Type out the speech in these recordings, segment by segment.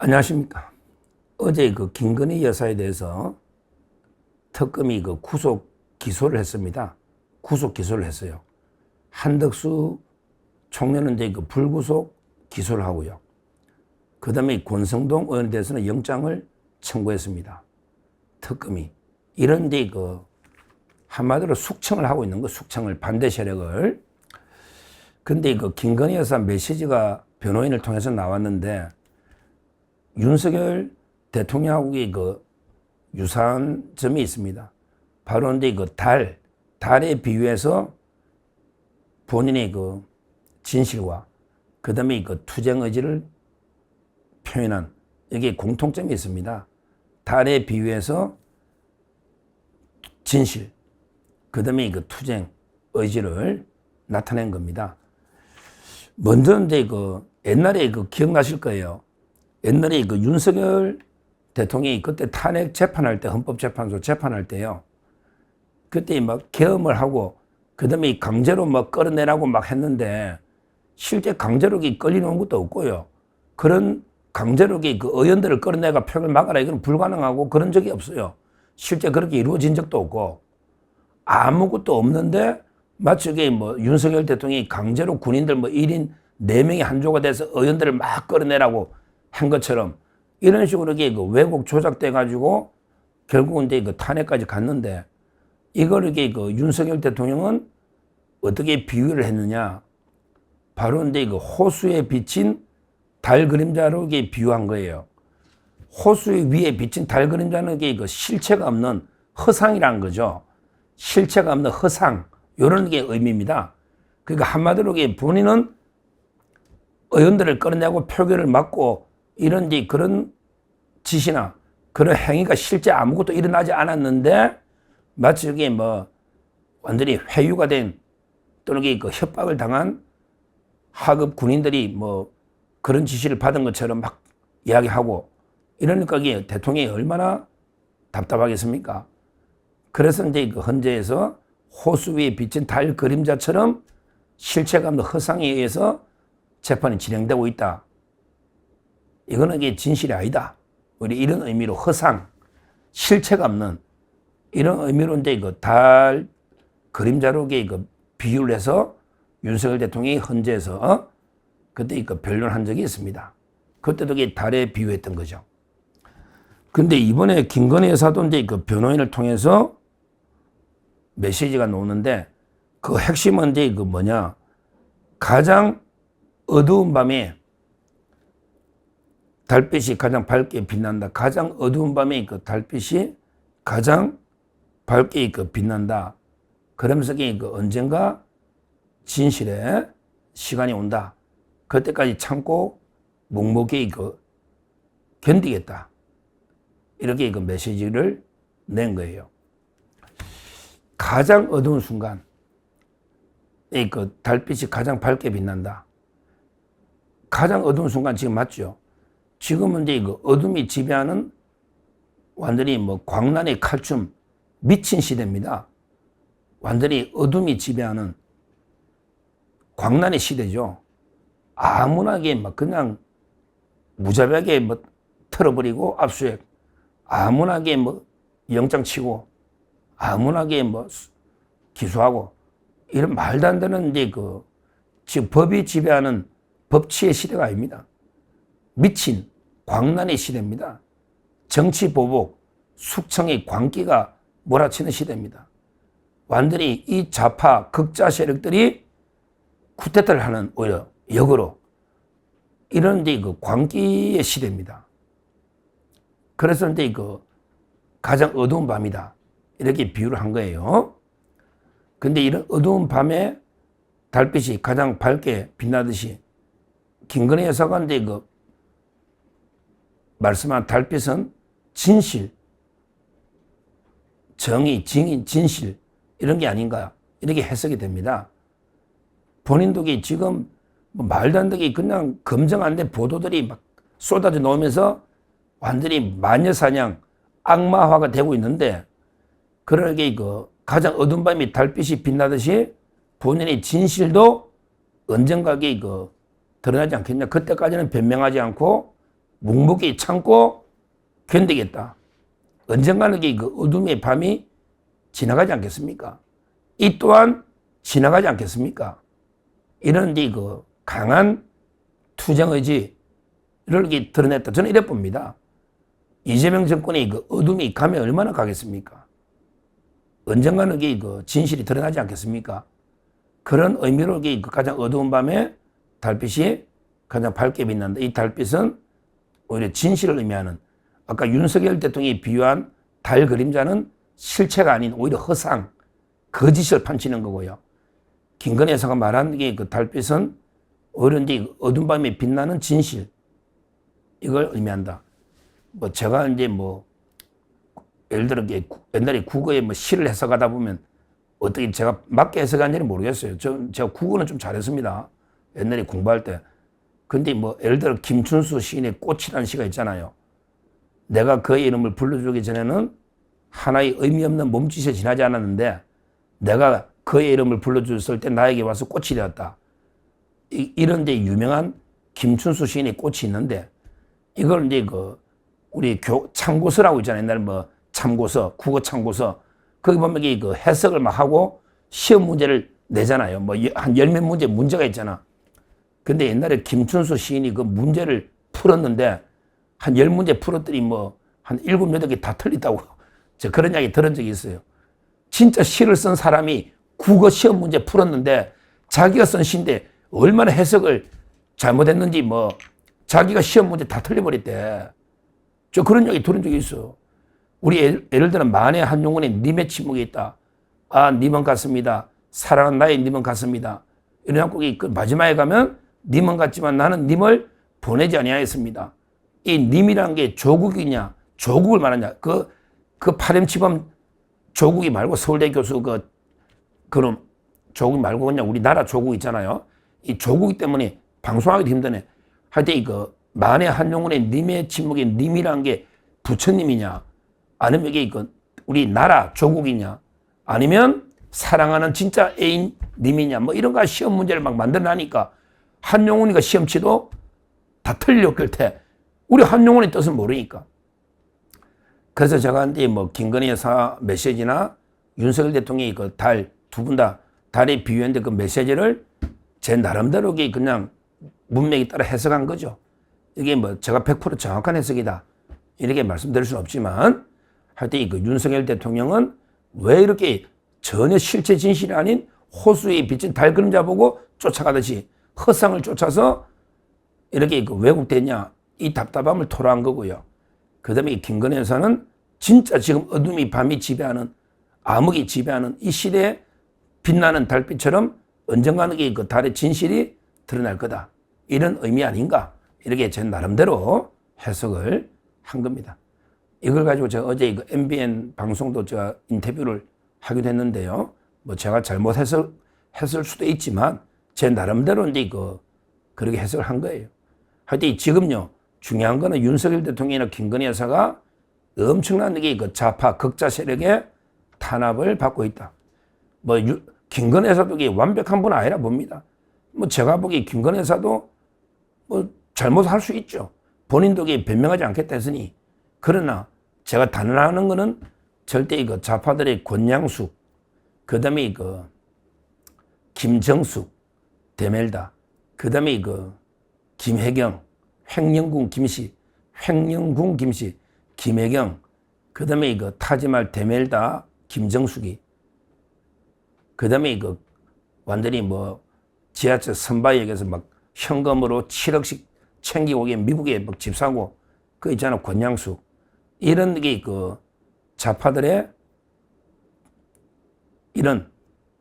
안녕하십니까. 어제 그 김건희 여사에 대해서 특검이 그 구속 기소를 했습니다. 구속 기소를 했어요. 한덕수 총리는 이제 그 불구속 기소를 하고요. 그 다음에 권성동 의원에 대해서는 영장을 청구했습니다. 특검이. 이런 이제 그 한마디로 숙청을 하고 있는 거, 숙청을, 반대 세력을. 근데 그 김건희 여사 메시지가 변호인을 통해서 나왔는데 윤석열 대통령하고의 그 유사한 점이 있습니다. 바로 이제 그 달에 비유해서 본인의 그 진실과 그 다음에 그 투쟁 의지를 표현한 여기에 공통점이 있습니다. 달에 비유해서 진실, 그 다음에 그 투쟁 의지를 나타낸 겁니다. 먼저 이제 그 옛날에 그 기억나실 거예요. 옛날에 그 윤석열 대통령이 그때 탄핵 재판할 때, 헌법재판소 재판할 때요. 그때 막 계엄을 하고, 그 다음에 강제로 막 끌어내라고 막 했는데, 실제 강제로 끌려놓은 것도 없고요. 그런 강제로 그 의원들을 끌어내가 표를 막아라, 이건 불가능하고 그런 적이 없어요. 실제 그렇게 이루어진 적도 없고, 아무것도 없는데, 마치 이게 뭐 윤석열 대통령이 강제로 군인들 뭐 1인 4명이 한조가 돼서 의원들을 막 끌어내라고 한 것처럼 이런 식으로 이게 그 왜곡 조작돼 가지고 결국은 이제 그 탄핵까지 갔는데 이걸 이게 그 윤석열 대통령은 어떻게 비유를 했느냐. 바로 이제 그 호수에 비친 달 그림자로 이게 비유한 거예요. 호수 위에 비친 달 그림자는 이게 그 실체가 없는 허상이란 거죠. 실체가 없는 허상. 이런 게 의미입니다. 그러니까 한마디로 본인은 의원들을 끌어내고 표결을 막고 이런 그런 짓이나 그런 행위가 실제 아무것도 일어나지 않았는데 마치 이게 뭐 완전히 회유가 된 또는 그 협박을 당한 하급 군인들이 뭐 그런 지시를 받은 것처럼 막 이야기하고 이러니까 이게 대통령이 얼마나 답답하겠습니까? 그래서 이제 그 헌재에서 호수 위에 비친 달 그림자처럼 실체가 없는 허상에 의해서 재판이 진행되고 있다. 이거는 이게 진실이 아니다. 우리 이런 의미로 허상, 실체가 없는 이런 의미로 이제 그 달 그림자로 그 비유를 해서 윤석열 대통령이 헌재에서 그때 그 변론한 적이 있습니다. 그때도 달에 비유했던 거죠. 근데 이번에 김건희 여사도 이제 그 변호인을 통해서 메시지가 나오는데 그 핵심은 이제 그 뭐냐. 가장 어두운 밤에 달빛이 가장 밝게 빛난다. 가장 어두운 밤에 그 달빛이 가장 밝게 그 빛난다. 그러면서 그 언젠가 진실의 시간이 온다. 그때까지 참고 묵묵히 그 견디겠다. 이렇게 그 메시지를 낸 거예요. 가장 어두운 순간, 그 달빛이 가장 밝게 빛난다. 가장 어두운 순간 지금 맞죠? 지금은 이제 그 어둠이 지배하는 완전히 뭐 광란의 칼춤, 미친 시대입니다. 완전히 어둠이 지배하는 광란의 시대죠. 아무나게 막 그냥 무자비하게 뭐 털어버리고 압수수색, 아무나게 뭐 영장 치고, 아무나게 뭐 기소하고, 이런 말도 안 되는 이제 그 지금 법이 지배하는 법치의 시대가 아닙니다. 미친 광란의 시대입니다. 정치 보복, 숙청의 광기가 몰아치는 시대입니다. 완전히 이 좌파 극자 세력들이 쿠데타를 하는 오히려 역으로 이런 이제 그 광기의 시대입니다. 그래서 이제 그 가장 어두운 밤이다. 이렇게 비유를 한 거예요. 근데 이런 어두운 밤에 달빛이 가장 밝게 빛나듯이 김건희 여사가 이제 그 말씀한 달빛은 진실, 정의, 증인, 진실 이런 게 아닌가 이렇게 해석이 됩니다. 본인도 지금 뭐 말도 안 되게 그냥 검증 안 된 보도들이 막 쏟아져 나오면서 완전히 마녀사냥, 악마화가 되고 있는데 그러게 그 가장 어두운 밤이 달빛이 빛나듯이 본인의 진실도 언젠가 그 드러나지 않겠냐. 그때까지는 변명하지 않고 묵묵히 참고 견디겠다. 언젠가는 그 어둠의 밤이 지나가지 않겠습니까? 이 또한 지나가지 않겠습니까? 이런 그 강한 투쟁 의지를 드러냈다. 저는 이래 봅니다. 이재명 정권의 그 어둠이 가면 얼마나 가겠습니까? 언젠가는 그 진실이 드러나지 않겠습니까? 그런 의미로 그 가장 어두운 밤에 달빛이 가장 밝게 빛난다. 이 달빛은 오히려 진실을 의미하는, 아까 윤석열 대통령이 비유한 달 그림자는 실체가 아닌 오히려 허상, 거짓을 판치는 거고요. 김건희 여사가 말한 게 그 달빛은 오히려 이제 어두운 밤에 빛나는 진실, 이걸 의미한다. 뭐 제가 이제 뭐 예를 들어 옛날에 국어에 뭐 시를 해석하다 보면 어떻게 제가 맞게 해석하는지는 모르겠어요. 제가 국어는 좀 잘했습니다. 옛날에 공부할 때. 근데 뭐 예를 들어 김춘수 시인의 꽃이라는 시가 있잖아요. 내가 그의 이름을 불러주기 전에는 하나의 의미 없는 몸짓에 지나지 않았는데 내가 그의 이름을 불러줬을 때 나에게 와서 꽃이 되었다. 이런 데 유명한 김춘수 시인의 꽃이 있는데 이걸 이제 우리 참고서라고 있잖아요. 옛날에 뭐 참고서, 국어 참고서. 거기 보면 그 해석을 막 하고 시험 문제를 내잖아요. 뭐 한 10몇 문제가 있잖아. 근데 옛날에 김춘수 시인이 그 문제를 풀었는데 한 10문제 풀었더니 뭐 한 7, 8개 다 틀리다고. 제가 그런 이야기 들은 적이 있어요. 진짜 시를 쓴 사람이 국어 시험 문제 풀었는데 자기가 쓴 시인데 얼마나 해석을 잘못했는지 뭐 자기가 시험 문제 다 틀려버렸대. 저 그런 이야기 들은 적이 있어. 우리 예를 들어 만해 한용운의 님의 침묵이 있다. 아, 님은 같습니다. 사랑한 나의 님은 같습니다. 이런 곡이 그 마지막에 가면 님은 같지만 나는 님을 보내지 아니하였습니다. 이 님이란 게 조국이냐, 조국을 말하냐. 그 파렴치범 조국이 말고 서울대 교수 그럼 조국 말고 그냥 우리나라 조국 있잖아요. 이 조국이 때문에 방송하기도 힘드네. 하여튼 만해 한용운의 님의 침묵의 님이란 게 부처님이냐, 아니면 이게 우리나라 조국이냐, 아니면 사랑하는 진짜 애인 님이냐, 뭐 이런 거 시험 문제를 막 만들어내니까 한용운이가 시험치도 다 틀렸을 때 우리 한용운의 뜻은 모르니까. 그래서 제가 이제 뭐 김건희 여사 메시지나 윤석열 대통령이 두 분 다 달에 비유했는데 그 메시지를 제 나름대로 그냥 문맥에 따라 해석한 거죠. 이게 뭐 제가 100% 정확한 해석이다 이렇게 말씀드릴 수는 없지만 하여튼 그 윤석열 대통령은 왜 이렇게 전혀 실체 진실이 아닌 호수에 비친 달 그림자 보고 쫓아가듯이 허상을 쫓아서 이렇게 왜곡됐냐, 이 답답함을 토로한 거고요. 그 다음에 김건희 여사는 진짜 지금 어둠이 밤이 지배하는, 암흑이 지배하는 이 시대에 빛나는 달빛처럼 언젠가는 그 달의 진실이 드러날 거다. 이런 의미 아닌가. 이렇게 제 나름대로 해석을 한 겁니다. 이걸 가지고 제가 어제 MBN 방송도 제가 인터뷰를 하기도 했는데요. 뭐 제가 잘못했을 수도 있지만 제 나름대로 이제 그렇게 해석을 한 거예요. 하여튼 지금요, 중요한 거는 윤석열 대통령이나 김건희 여사가 엄청난 좌파 극자 세력의 탄압을 받고 있다. 뭐 김건희 여사도 완벽한 분은 아니라 봅니다. 뭐 제가 보기에 김건희 여사도 뭐 잘못할 수 있죠. 본인도 변명하지 않겠다 했으니. 그러나 제가 단언하는 거는 절대 좌파들의 권양숙, 그 다음에 김정숙, 데멜다, 그 다음에 김혜경, 횡령궁 김씨, 김혜경, 그 다음에 타지말 데멜다, 김정숙이, 그 다음에 완전히 뭐 지하철 선바역에서 막 현금으로 7억씩 챙기고 미국에 막 집 사고, 그 있잖아, 권양숙. 이런 좌파들의 이런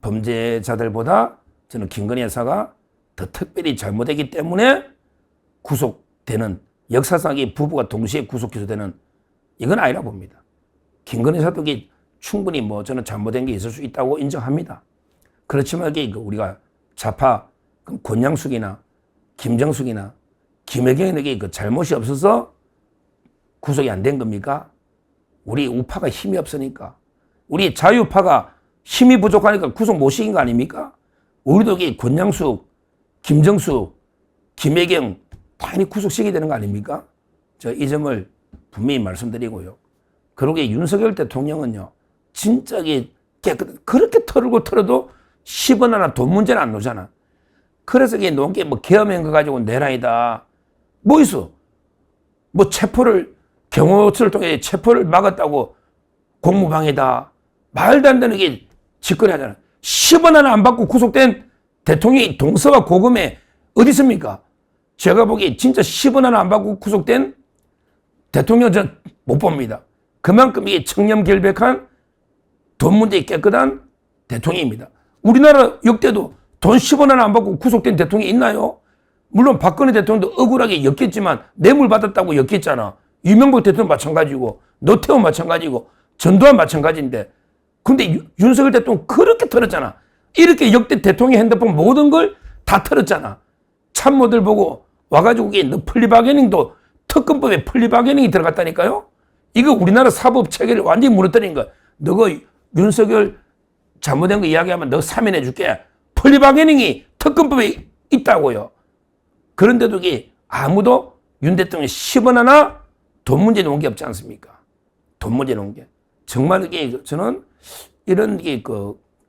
범죄자들보다 저는 김건희 여사가 더 특별히 잘못했기 때문에 구속되는, 역사상의 부부가 동시에 구속 기소되는, 이건 아니라 봅니다. 김건희 여사도 충분히 뭐 저는 잘못된 게 있을 수 있다고 인정합니다. 그렇지만 우리가 좌파 권양숙이나 김정숙이나 김혜경에게 잘못이 없어서 구속이 안 된 겁니까? 우리 우파가 힘이 없으니까, 우리 자유파가 힘이 부족하니까 구속 못 시킨 거 아닙니까? 우리도 권양숙, 김정숙, 김혜경 당연히 구속시켜야 되는 거 아닙니까? 이 점을 분명히 말씀드리고요. 그러게 윤석열 대통령은요, 진짜 그렇게 털어도 10원 하나 돈 문제는 안 놓잖아. 그래서 이게 놓은 게 뭐 계엄한 거 가지고 내란이다. 뭐 있어? 뭐 경호처를 통해 체포를 막았다고 공무방해다. 말도 안 되는 게 짓거리 하잖아. 10원 하나 안 받고 구속된 대통령이 동서와 고금에 어디 있습니까? 제가 보기에 진짜 10원 하나 안 받고 구속된 대통령 전 못 봅니다. 그만큼 이게 청렴결백한 돈 문제에 깨끗한 대통령입니다. 우리나라 역대도 돈 10원 하나 안 받고 구속된 대통령이 있나요? 물론 박근혜 대통령도 억울하게 엮였지만 뇌물 받았다고 엮였잖아. 이명박 대통령 마찬가지고 노태우 마찬가지고 전두환 마찬가지인데 근데 윤석열 대통령 그렇게 털었잖아. 이렇게 역대 대통령 핸드폰 모든 걸 다 털었잖아. 참모들 보고 와가지고 너 플리바게닝도 특검법에 플리바게닝이 들어갔다니까요. 이거 우리나라 사법 체계를 완전히 무너뜨린 거야. 너가 윤석열 잘못된 거 이야기하면 너 사면해 줄게. 플리바게닝이 특검법에 있다고요. 그런데도 이게 아무도 윤 대통령 10원 하나 돈 문제 놓은 게 없지 않습니까? 돈 문제 놓은 게. 정말 이게 저는 이런 게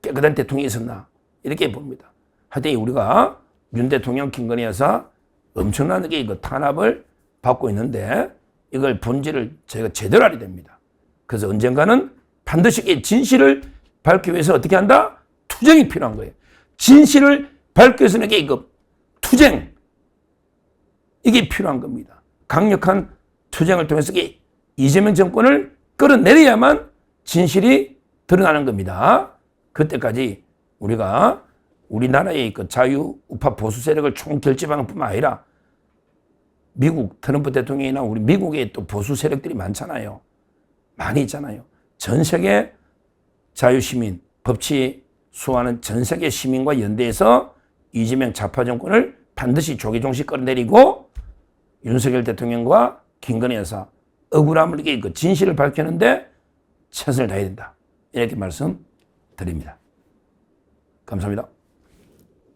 깨끗한 대통령이 있었나 이렇게 봅니다. 하여튼 우리가 윤 대통령 김건희 여사 엄청나게 탄압을 받고 있는데 이걸 본질을 저희가 제대로 알아야 됩니다. 그래서 언젠가는 반드시 이 진실을 밝기 위해서 어떻게 한다? 투쟁이 필요한 거예요. 진실을 밝기 위해서는 이게 투쟁 이게 필요한 겁니다. 강력한 투쟁을 통해서 이재명 정권을 끌어내려야만 진실이 드러나는 겁니다. 그때까지 우리가 우리나라의 자유우파 보수 세력을 총결집하는 뿐만 아니라 미국 트럼프 대통령이나 우리 미국의 또 보수 세력들이 많잖아요. 많이 있잖아요. 전 세계 자유시민, 법치 수호하는 전 세계 시민과 연대해서 이재명 좌파 정권을 반드시 조기종식 끌어내리고 윤석열 대통령과 김건희 여사 억울함을 이게 진실을 밝히는데 최선을 다해야 된다. 이렇게 말씀드립니다. 감사합니다.